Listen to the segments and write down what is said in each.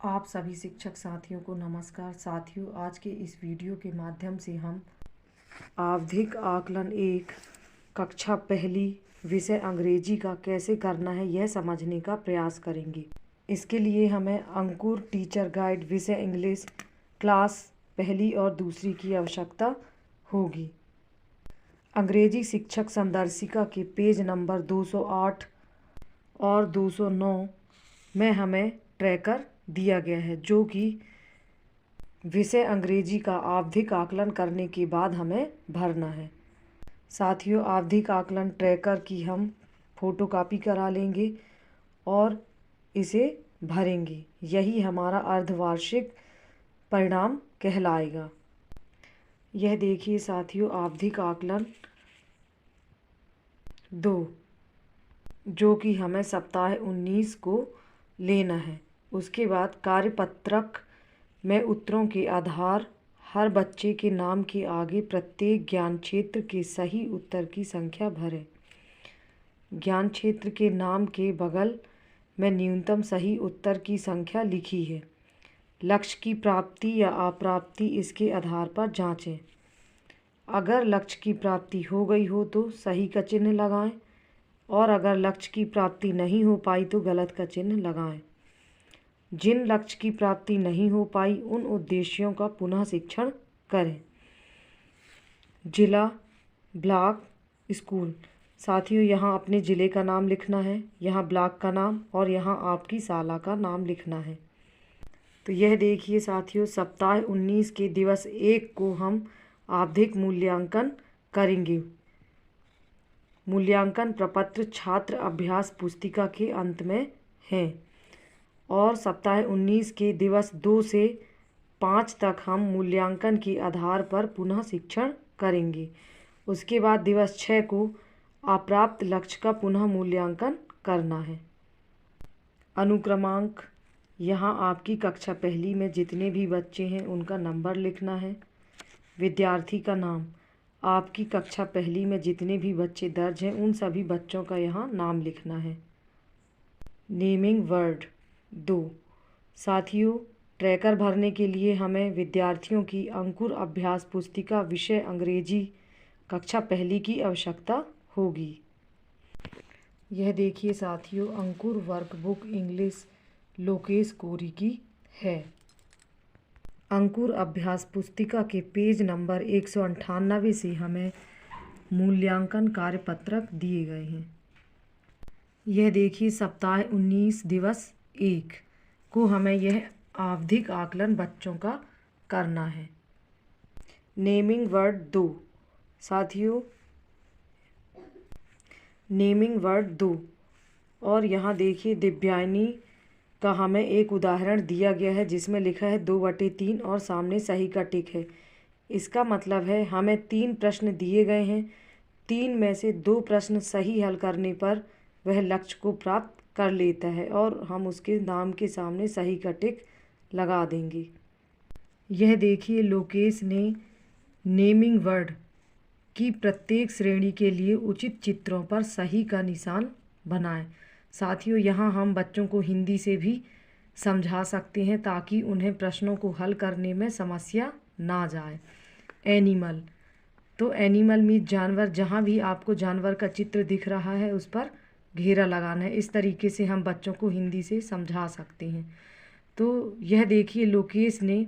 आप सभी शिक्षक साथियों को नमस्कार। साथियों, आज के इस वीडियो के माध्यम से हम आवधिक आकलन एक कक्षा पहली विषय अंग्रेजी का कैसे करना है यह समझने का प्रयास करेंगे। इसके लिए हमें अंकुर टीचर गाइड विषय इंग्लिश क्लास पहली और दूसरी की आवश्यकता होगी। अंग्रेजी शिक्षक संदर्शिका के पेज नंबर 208 और 209 में हमें ट्रैकर दिया गया है, जो कि विषय अंग्रेजी का आवधिक आकलन करने के बाद हमें भरना है। साथियों, आवधिक आकलन ट्रैकर की हम फोटोकॉपी करा लेंगे और इसे भरेंगे। यही हमारा अर्धवार्षिक परिणाम कहलाएगा। यह देखिए साथियों, आवधिक आकलन 2 जो कि हमें सप्ताह 19 को लेना है। उसके बाद कार्यपत्रक में उत्तरों के आधार हर बच्चे के नाम के आगे प्रत्येक ज्ञान क्षेत्र के सही उत्तर की संख्या भरें। ज्ञान क्षेत्र के नाम के बगल में न्यूनतम सही उत्तर की संख्या लिखी है। लक्ष्य की प्राप्ति या अप्राप्ति इसके आधार पर जांचें। अगर लक्ष्य की प्राप्ति हो गई हो तो सही का चिन्ह लगाएं और अगर लक्ष्य की प्राप्ति नहीं हो पाई तो गलत का चिन्ह लगाएं। जिन लक्ष्य की प्राप्ति नहीं हो पाई उन उद्देश्यों का पुनः शिक्षण करें। जिला, ब्लॉक, स्कूल। साथियों, यहाँ अपने ज़िले का नाम लिखना है, यहाँ ब्लॉक का नाम और यहाँ आपकी शाला का नाम लिखना है। तो यह देखिए साथियों, सप्ताह 19 के दिवस 1 को हम आवधिक मूल्यांकन करेंगे। मूल्यांकन प्रपत्र छात्र अभ्यास पुस्तिका के अंत में है और सप्ताह 19 के दिवस 2 से 5 तक हम मूल्यांकन के आधार पर पुनः शिक्षण करेंगे। उसके बाद दिवस 6 को अप्राप्त लक्ष्य का पुनः मूल्यांकन करना है। अनुक्रमांक, यहाँ आपकी कक्षा पहली में जितने भी बच्चे हैं उनका नंबर लिखना है। विद्यार्थी का नाम, आपकी कक्षा पहली में जितने भी बच्चे दर्ज हैं उन सभी बच्चों का यहाँ नाम लिखना है। Naming word 2। साथियों, ट्रैकर भरने के लिए हमें विद्यार्थियों की अंकुर अभ्यास पुस्तिका विषय अंग्रेजी कक्षा पहली की आवश्यकता होगी। यह देखिए साथियों, अंकुर वर्कबुक इंग्लिश लोकेश कोरी की है। अंकुर अभ्यास पुस्तिका के पेज नंबर 198 से हमें मूल्यांकन कार्यपत्रक दिए गए हैं। यह देखिए, सप्ताह 19 दिवस 1 को हमें यह आवधिक आकलन बच्चों का करना है। Naming word 2। साथियों, नेमिंग वर्ड 2 और यहाँ देखिए दिव्यानी का हमें एक उदाहरण दिया गया है जिसमें लिखा है 2/3 और सामने सही का टिक है। इसका मतलब है हमें 3 प्रश्न दिए गए हैं, 3 में से 2 प्रश्न सही हल करने पर वह लक्ष्य को प्राप्त कर लेता है और हम उसके नाम के सामने सही का टिक लगा देंगे। यह देखिए, लोकेश ने नेमिंग वर्ड की प्रत्येक श्रेणी के लिए उचित चित्रों पर सही का निशान बनाएं। साथियों, यहाँ हम बच्चों को हिंदी से भी समझा सकते हैं ताकि उन्हें प्रश्नों को हल करने में समस्या ना जाए। एनिमल, तो एनिमल मीन्स जानवर। जहाँ भी आपको जानवर का चित्र दिख रहा है उस पर घेरा लगाना है। इस तरीके से हम बच्चों को हिंदी से समझा सकते हैं। तो यह देखिए, लोकेश ने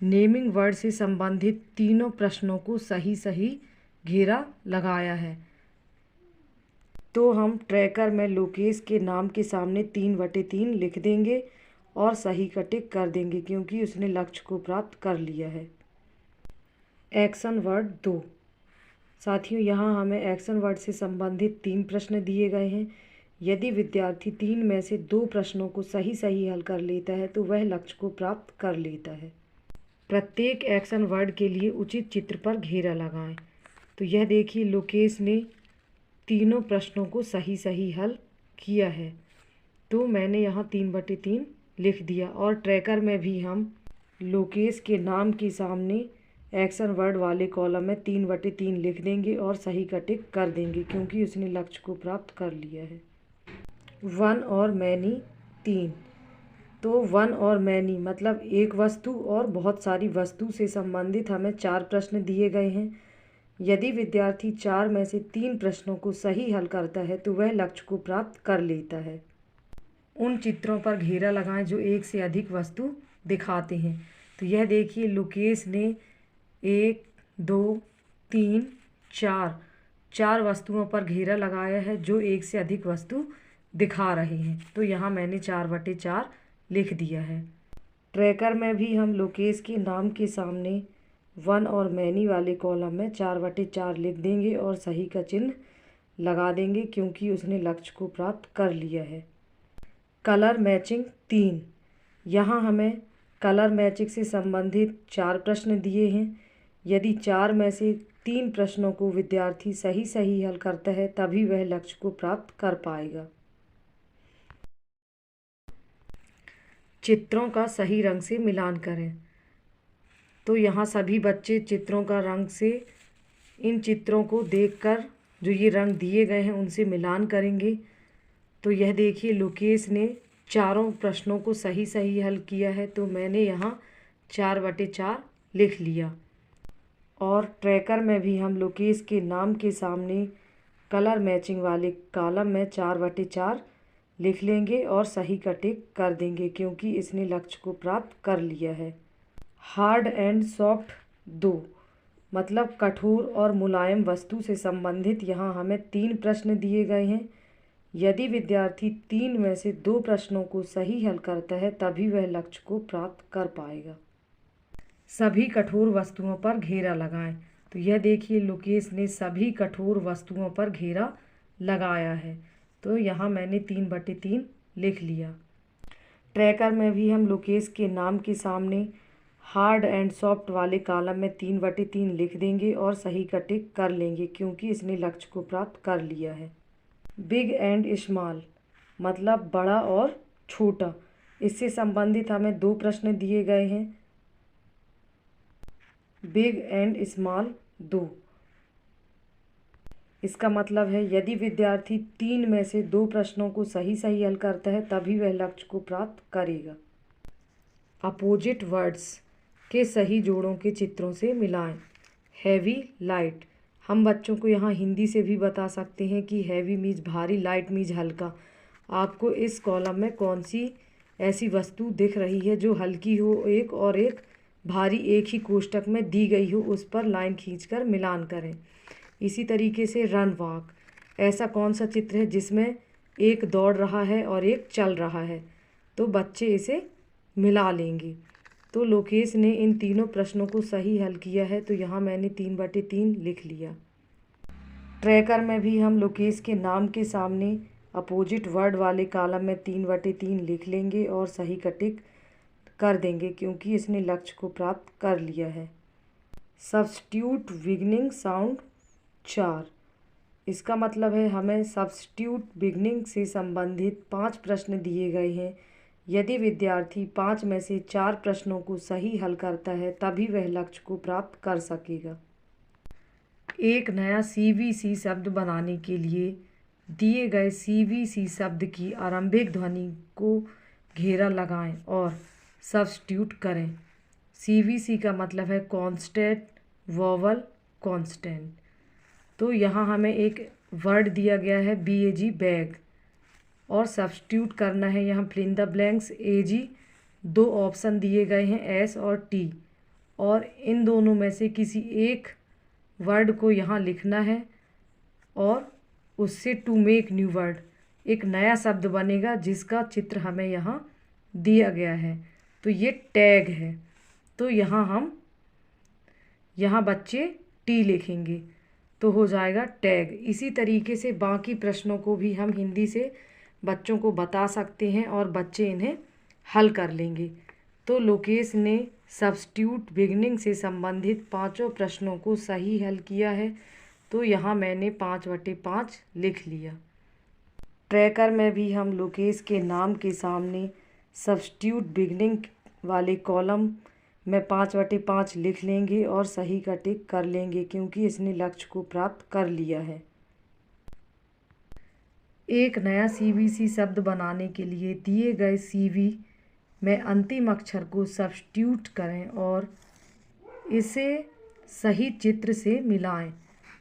नेमिंग वर्ड से संबंधित तीनों प्रश्नों को सही सही घेरा लगाया है। तो हम ट्रैकर में लोकेश के नाम के सामने 3/3 लिख देंगे और सही का टिक कर देंगे क्योंकि उसने लक्ष्य को प्राप्त कर लिया है। Action word 2। साथियों, यहाँ हमें एक्शन वर्ड से संबंधित 3 प्रश्न दिए गए हैं। यदि विद्यार्थी 3 में से 2 प्रश्नों को सही सही हल कर लेता है तो वह लक्ष्य को प्राप्त कर लेता है। प्रत्येक एक्शन वर्ड के लिए उचित चित्र पर घेरा लगाएं। तो यह देखिए, लोकेश ने तीनों प्रश्नों को सही सही हल किया है, तो मैंने यहाँ 3/3 लिख दिया और ट्रैकर में भी हम लोकेश के नाम के सामने एक्शन वर्ड वाले कॉलम में 3/3 लिख देंगे और सही का टिक कर देंगे क्योंकि उसने लक्ष्य को प्राप्त कर लिया है। 1 और मैनी 3। तो वन और मैनी मतलब एक वस्तु और बहुत सारी वस्तु से संबंधित हमें 4 प्रश्न दिए गए हैं। यदि विद्यार्थी 4 में से 3 प्रश्नों को सही हल करता है तो वह लक्ष्य को प्राप्त कर लेता है। उन चित्रों पर घेरा लगाएं जो एक से अधिक वस्तु दिखाते हैं। तो यह देखिए लोकेश ने 1, 2, 3, 4 वस्तुओं पर घेरा लगाया है जो एक से अधिक वस्तु दिखा रहे हैं। तो यहाँ मैंने 4/4 लिख दिया है। ट्रैकर में भी हम लोकेश के नाम के सामने वन और मैनी वाले कॉलम में 4/4 लिख देंगे और सही का चिन्ह लगा देंगे क्योंकि उसने लक्ष्य को प्राप्त कर लिया है। कलर मैचिंग 3, यहाँ हमें कलर मैचिंग से संबंधित 4 प्रश्न दिए हैं। यदि 4 में से 3 प्रश्नों को विद्यार्थी सही हल करता है तभी वह लक्ष्य को प्राप्त कर पाएगा। चित्रों का सही रंग से मिलान करें। तो यहाँ सभी बच्चे चित्रों का रंग से इन चित्रों को देखकर जो ये रंग दिए गए हैं उनसे मिलान करेंगे। तो यह देखिए लोकेश ने चारों प्रश्नों को सही हल किया है तो मैंने यहाँ 4/4 लिख लिया। और ट्रैकर में भी हम लोकेश के नाम के सामने कलर मैचिंग वाले कॉलम में 4/4 लिख लेंगे और सही का टिक कर देंगे क्योंकि इसने लक्ष्य को प्राप्त कर लिया है। हार्ड एंड सॉफ्ट 2 मतलब कठोर और मुलायम वस्तु से संबंधित यहाँ हमें 3 प्रश्न दिए गए हैं। यदि विद्यार्थी 3 में से 2 प्रश्नों को सही हल करता है तभी वह लक्ष्य को प्राप्त कर पाएगा। सभी कठोर वस्तुओं पर घेरा लगाएं। तो यह देखिए लोकेश ने सभी कठोर वस्तुओं पर घेरा लगाया है तो यहाँ मैंने 3/3 लिख लिया। ट्रैकर में भी हम लोकेश के नाम के सामने हार्ड एंड सॉफ्ट वाले कॉलम में 3/3 लिख देंगे और सही का टिक कर लेंगे क्योंकि इसने लक्ष्य को प्राप्त कर लिया है। बिग एंड स्मॉल मतलब बड़ा और छोटा, इससे संबंधित हमें 2 प्रश्न दिए गए हैं। बिग एंड स्मॉल 2 इसका मतलब है यदि विद्यार्थी 3 में से 2 प्रश्नों को सही हल करता है तभी वह लक्ष्य को प्राप्त करेगा। अपोजिट वर्ड्स के सही जोड़ों के चित्रों से मिलाएं। हैवी लाइट, हम बच्चों को यहाँ हिंदी से भी बता सकते हैं कि हैवी मीन्स भारी, लाइट मीन्स हल्का। आपको इस कॉलम में कौन सी ऐसी वस्तु दिख रही है जो हल्की हो एक और एक भारी एक ही कोष्टक में दी गई हो, उस पर लाइन खींचकर मिलान करें। इसी तरीके से रन वॉक, ऐसा कौन सा चित्र है जिसमें एक दौड़ रहा है और एक चल रहा है, तो बच्चे इसे मिला लेंगे। तो लोकेश ने इन तीनों प्रश्नों को सही हल किया है तो यहाँ मैंने 3/3 लिख लिया। ट्रैकर में भी हम लोकेश के नाम के सामने अपोजिट वर्ड वाले कॉलम में 3/3 लिख लेंगे और सही का टिक कर देंगे क्योंकि इसने लक्ष्य को प्राप्त कर लिया है। सब्स्टिट्यूट बिगिनिंग साउंड 4, इसका मतलब है हमें सब्स्टिट्यूट बिगिनिंग से संबंधित 5 प्रश्न दिए गए हैं। यदि विद्यार्थी 5 में से 4 प्रश्नों को सही हल करता है तभी वह लक्ष्य को प्राप्त कर सकेगा। एक नया CVC शब्द बनाने के लिए दिए गए CVC शब्द की आरंभिक ध्वनि को घेरा लगाएं और सब्स्टिट्यूट करें। CVC का मतलब है कॉन्स्टेंट, वोवल, कॉन्स्टेंट। तो यहाँ हमें एक वर्ड दिया गया है BAG बैग और सब्स्टिट्यूट करना है यहाँ fill in the blanks AG। 2 option दिए गए हैं S और T और इन दोनों में से किसी एक वर्ड को यहाँ लिखना है और उससे टू मेक न्यू वर्ड, एक नया शब्द बनेगा जिसका चित्र हमें यहाँ दिया गया है। तो ये टैग है, तो यहाँ बच्चे T लिखेंगे तो हो जाएगा टैग। इसी तरीके से बाकी प्रश्नों को भी हम हिंदी से बच्चों को बता सकते हैं और बच्चे इन्हें हल कर लेंगे। तो लोकेश ने सब्स्टिट्यूट बिगिनिंग से संबंधित 5 प्रश्नों को सही हल किया है तो यहाँ मैंने 5/5 लिख लिया। ट्रैकर में भी हम लोकेश के नाम के सामने सब्स्टिट्यूट बिगिनिंग वाले कॉलम में 5/5 लिख लेंगे और सही का टिक कर लेंगे क्योंकि इसने लक्ष्य को प्राप्त कर लिया है। एक नया CVC शब्द बनाने के लिए दिए गए CV में अंतिम अक्षर को सब्स्टिट्यूट करें और इसे सही चित्र से मिलाएं।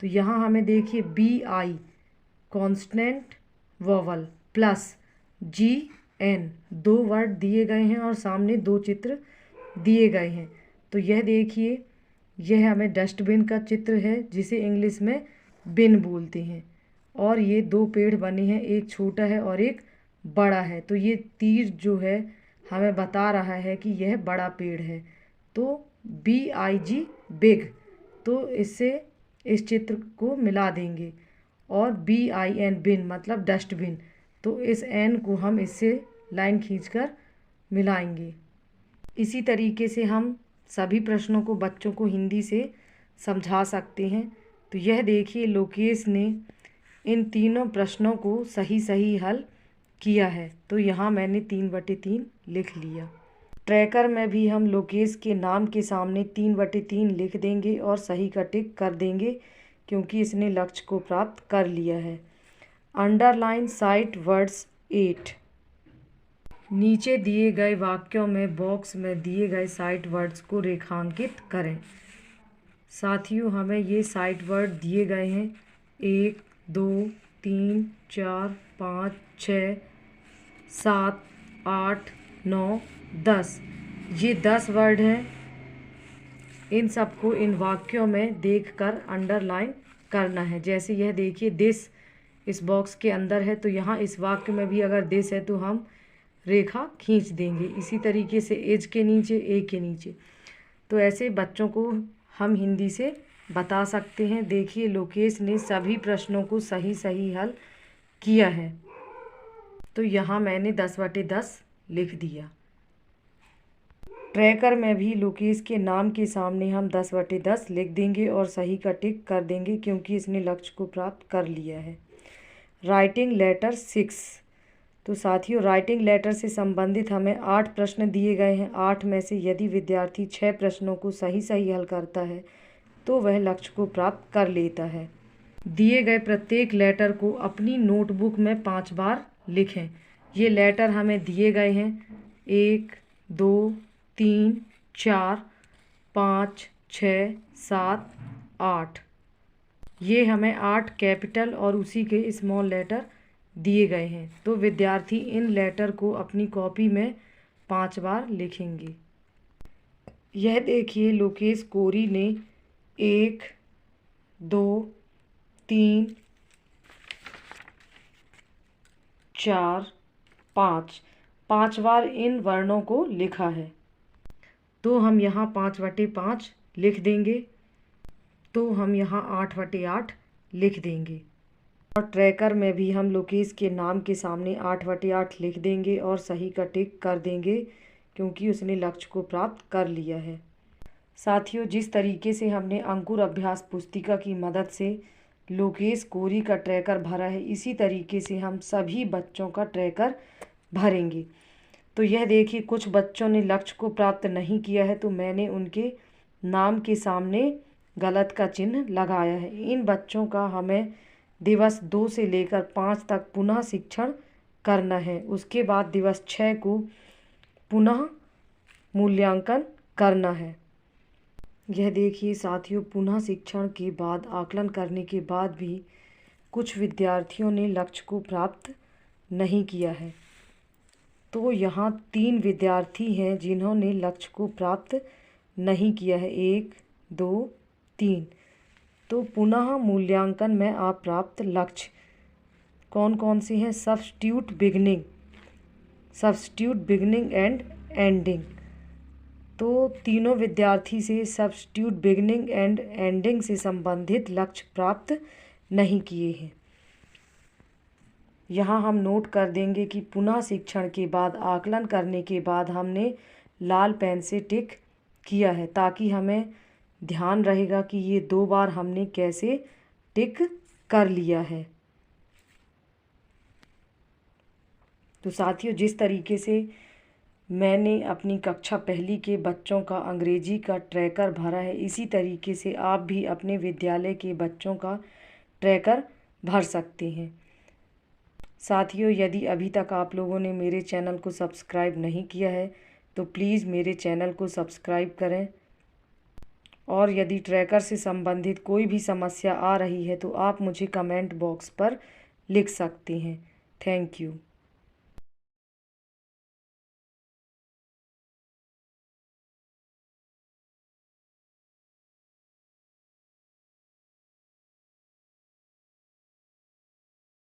तो यहाँ हमें देखिए BI constant vowel plus GN 2 word दिए गए हैं और सामने 2 चित्र दिए गए हैं। तो यह देखिए, यह हमें डस्टबिन का चित्र है जिसे इंग्लिश में बिन बोलते हैं, और ये 2 पेड़ बने हैं, एक छोटा है और एक बड़ा है। तो ये तीर जो है हमें बता रहा है कि यह बड़ा पेड़ है। तो BIG बिग, तो इससे इस चित्र को मिला देंगे। और BIN बिन मतलब डस्टबिन, तो इस N को हम इससे लाइन खींचकर मिलाएंगे। इसी तरीके से हम सभी प्रश्नों को बच्चों को हिंदी से समझा सकते हैं। तो यह देखिए, लोकेश ने इन तीनों प्रश्नों को सही हल किया है। तो यहाँ मैंने 3/3 लिख लिया। ट्रैकर में भी हम लोकेश के नाम के सामने 3/3 लिख देंगे और सही का टिक कर देंगे, क्योंकि इसने लक्ष्य को प्राप्त कर लिया है। Underline sight words 8। नीचे दिए गए वाक्यों में बॉक्स में दिए गए साइट वर्ड्स को रेखांकित करें। साथियों, हमें ये साइट वर्ड दिए गए हैं 1 2 3 4 5 6 7 8 9 10। ये 10 वर्ड हैं। इन सबको इन वाक्यों में देखकर अंडरलाइन करना है। जैसे यह देखिए, दिस इस बॉक्स के अंदर है, तो यहाँ इस वाक्य में भी अगर दिस है तो हम रेखा खींच देंगे। इसी तरीके से एज के नीचे, ए के नीचे। तो ऐसे बच्चों को हम हिंदी से बता सकते हैं। देखिए, लोकेश ने सभी प्रश्नों को सही हल किया है। तो यहाँ मैंने 10/10 लिख दिया। ट्रैकर में भी लोकेश के नाम के सामने हम 10/10 लिख देंगे और सही का टिक कर देंगे, क्योंकि इसने लक्ष्य को प्राप्त कर लिया है। Writing letter 6। तो साथियों, राइटिंग लेटर से संबंधित हमें 8 प्रश्न दिए गए हैं। 8 में से यदि विद्यार्थी 6 प्रश्नों को सही हल करता है तो वह लक्ष्य को प्राप्त कर लेता है। दिए गए प्रत्येक लेटर को अपनी नोटबुक में 5 बार लिखें। ये लेटर हमें दिए गए हैं 1 2 3 4 5 6 7 8। ये हमें 8 कैपिटल और उसी के स्मॉल लेटर दिए गए हैं। तो विद्यार्थी इन लेटर को अपनी कॉपी में 5 बार लिखेंगे। यह देखिए, लोकेश कोरी ने 1 2 3 4 5 बार इन वर्णों को लिखा है। तो हम यहाँ 5/5 लिख देंगे। तो हम यहाँ 8/8 लिख देंगे। और ट्रैकर में भी हम लोकेश के नाम के सामने 8/8 लिख देंगे और सही का टिक कर देंगे, क्योंकि उसने लक्ष्य को प्राप्त कर लिया है। साथियों, जिस तरीके से हमने अंकुर अभ्यास पुस्तिका की मदद से लोकेश कोरी का ट्रैकर भरा है, इसी तरीके से हम सभी बच्चों का ट्रैकर भरेंगे। तो यह देखिए, कुछ बच्चों ने लक्ष्य को प्राप्त नहीं किया है, तो मैंने उनके नाम के सामने गलत का चिन्ह लगाया है। इन बच्चों का हमें दिवस 2 से लेकर 5 तक पुनः शिक्षण करना है। उसके बाद दिवस 6 को पुनः मूल्यांकन करना है। यह देखिए साथियों, पुनः शिक्षण के बाद आकलन करने के बाद भी कुछ विद्यार्थियों ने लक्ष्य को प्राप्त नहीं किया है। तो यहाँ 3 विद्यार्थी हैं जिन्होंने लक्ष्य को प्राप्त नहीं किया है, 1 2 3। तो पुनः मूल्यांकन में आप प्राप्त लक्ष्य कौन कौन से हैं? Substitute beginning and ending. तो तीनों विद्यार्थी से सब्स्टिट्यूट बिगिनिंग एंड एंडिंग से संबंधित लक्ष्य प्राप्त नहीं किए हैं। यहाँ हम नोट कर देंगे कि पुनः शिक्षण के बाद आकलन करने के बाद हमने लाल पेन से टिक किया है, ताकि हमें ध्यान रहेगा कि ये 2 बार हमने कैसे टिक कर लिया है। तो साथियों, जिस तरीके से मैंने अपनी कक्षा पहली के बच्चों का अंग्रेजी का ट्रैकर भरा है, इसी तरीके से आप भी अपने विद्यालय के बच्चों का ट्रैकर भर सकते हैं। साथियों, यदि अभी तक आप लोगों ने मेरे चैनल को सब्सक्राइब नहीं किया है तो प्लीज़ मेरे चैनल को सब्सक्राइब करें। और यदि ट्रैकर से संबंधित कोई भी समस्या आ रही है तो आप मुझे कमेंट बॉक्स पर लिख सकते हैं। Thank you.